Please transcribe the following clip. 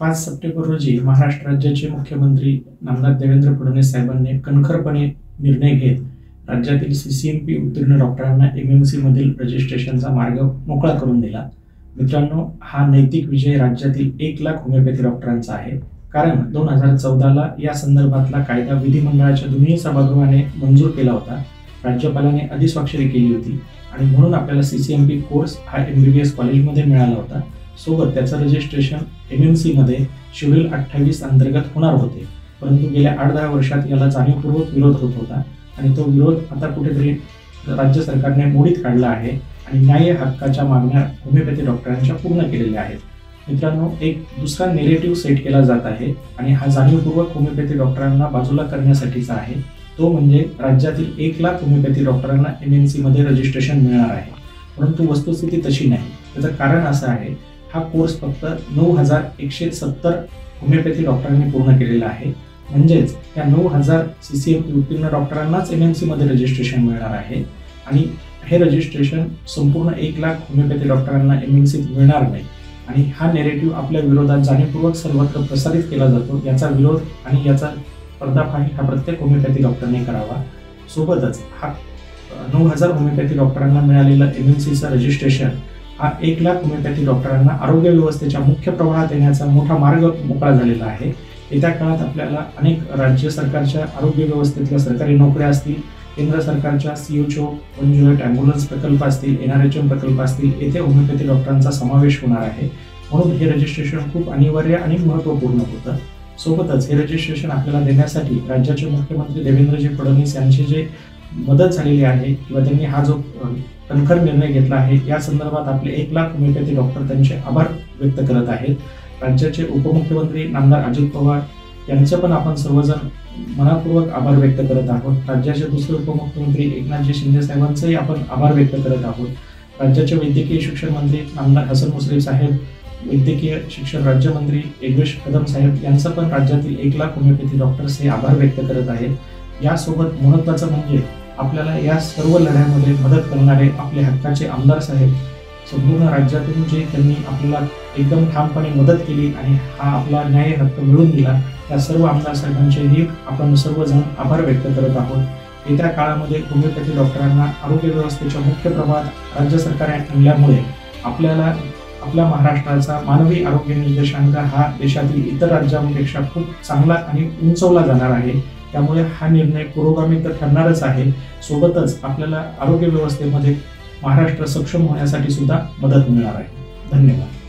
5 September रोजी महाराष्ट्र राज्याचे मुख्यमंत्री नामदार देवेंद्र फडणवीस साहेबांनी कणखरपणे निर्णय घेत राज्यातील CCMP उत्तीर्ण डॉक्टरांना MMC मधील रजिस्ट्रेशनचा मार्ग मोकळा करून दिला। मित्रांनो, हा नैतिक विजय राज्यातील 1 लाख होमिओपॅथी डॉक्टरांचा आहे। कारण 2014ला या संदर्भातला कायदा विधिमंडळाच्या दोन्ही सभागृहाने मंजूर केला होता, राज्यपालाने अधिस्वाक्षरी केली होती आणि म्हणून आपल्याला CCMP कोर्स हा MBBS कॉलेजमध्ये मिळाला होता। सोबत त्याचं रजिस्ट्रेशन MMC मध्ये शेड्यूल 28 अंतर्गत होणार होते, परंतु गेल्या 8-10 वर्षात याला जाणीवपूर्वक विरोध होत होता आणि तो विरोध आता कुठेतरी राज्य सरकारने मोडीत काढला आहे आणि न्याय हक्काच्या मागण्या होमिओपॅथी डॉक्टरांच्या पूर्ण केलेल्या आहेत। मित्रांनो, एक दुसरा नेरेटिव्ह सेट केला जात आहे आणि हा जाणीवपूर्वक होमिओपॅथी डॉक्टरांना बाजूला करण्यासाठीचा आहे। तो म्हणजे राज्यातील 1 लाख होमिओपॅथी डॉक्टरांना MMC मध्ये रजिस्ट्रेशन मिळणार आहे, परंतु वस्तुस्थिती तशी नाही। त्याचं कारण असं आहे, हा कोर्स फक्त 9170 होमिओपॅथी डॉक्टरांनी पूर्ण केलेला आहे। म्हणजेच त्या 9000 CCMP उत्तीर्ण डॉक्टरांनाच MMC मध्ये रजिस्ट्रेशन मिळणार आहे आणि हे रजिस्ट्रेशन संपूर्ण 1 लाख होमिओपॅथी डॉक्टरांना MMC मिळणार नाही आणि हा नेरेटिव्ह आपल्या विरोधात जाणीवपूर्वक सर्वत्र प्रसारित केला जातो। याचा विरोध आणि याचा पर्दाफाश हा प्रत्येक होमिओपॅथी डॉक्टरने करावा। सोबतच हा 9000 होमिओपॅथी डॉक्टरांना मिळालेलं MMCचं रजिस्ट्रेशन हा 1 लाख होमिओपॅथी डॉक्टरांना आरोग्य व्यवस्थेच्या मुख्य प्रवाहात येण्याचा मोठा मार्ग मोकळा झालेला आहे। येत्या काळात आपल्याला अनेक राज्य सरकारच्या आरोग्य व्यवस्थेतल्या सरकारी नोकऱ्या असतील, केंद्र सरकारच्या CHO 108 ॲम्ब्युलन्स प्रकल्प असतील, NRHM प्रकल्प असतील, येथे होमिओपॅथी डॉक्टरांचा समावेश होणार आहे। म्हणून हे रजिस्ट्रेशन खूप अनिवार्य आणि महत्त्वपूर्ण होतं। सोबतच हे रजिस्ट्रेशन आपल्याला देण्यासाठी राज्याचे मुख्यमंत्री देवेंद्रजी फडणवीस यांची जे मदत झालेली आहे किंवा त्यांनी हा जो कणखर निर्णय घेतला आहे, या संदर्भात आपले 1 लाख होमिओपॅथी डॉक्टर त्यांचे आभार व्यक्त करत आहेत। राज्याचे उपमुख्यमंत्री नामदार अजित पवार यांचे पण आपण सर्वजण मनपूर्वक आभार व्यक्त करत आहोत। राज्याचे दुसरे उपमुख्यमंत्री एकनाथजी शिंदे साहेबांचेही आपण आभार व्यक्त करत आहोत। राज्याचे वैद्यकीय शिक्षण मंत्री नामदार हसन मुश्रीफ साहेब, वैद्यकीय शिक्षण राज्यमंत्री योगेश कदम साहेब यांचं पण राज्यातील 1 लाख होमिओपॅथी डॉक्टर्स हे आभार व्यक्त करत आहेत। यासोबत महत्त्वाचं म्हणजे आपल्याला या सर्व लढ्यामध्ये मदत करणारे आपले हक्काचे आमदार साहेब, संपूर्ण राज्यातून जे त्यांनी आपल्याला एकदम ठामपणे मदत केली आणि हा आपला न्याय हक्क मिळवून दिला, त्या सर्व आमदार साहेबांचेही आपण सर्वजण आभार व्यक्त करत आहोत। येत्या काळामध्ये होमिओपॅथी डॉक्टरांना आरोग्य व्यवस्थेच्या मुख्य प्रवाहात राज्य सरकारने आणल्यामुळे आपल्याला आपल्या महाराष्ट्राचा मानवी आरोग्य निर्देशांक हा देशातील इतर राज्यांपेक्षा खूप चांगला आणि उंचवला जाणार आहे। त्यामुळे हा निर्णय पुरोगामी तर ठरणारच आहे, सोबतच आपल्याला आरोग्य व्यवस्थेमध्ये महाराष्ट्र सक्षम होण्यासाठी सुद्धा मदत मिळणार आहे। धन्यवाद।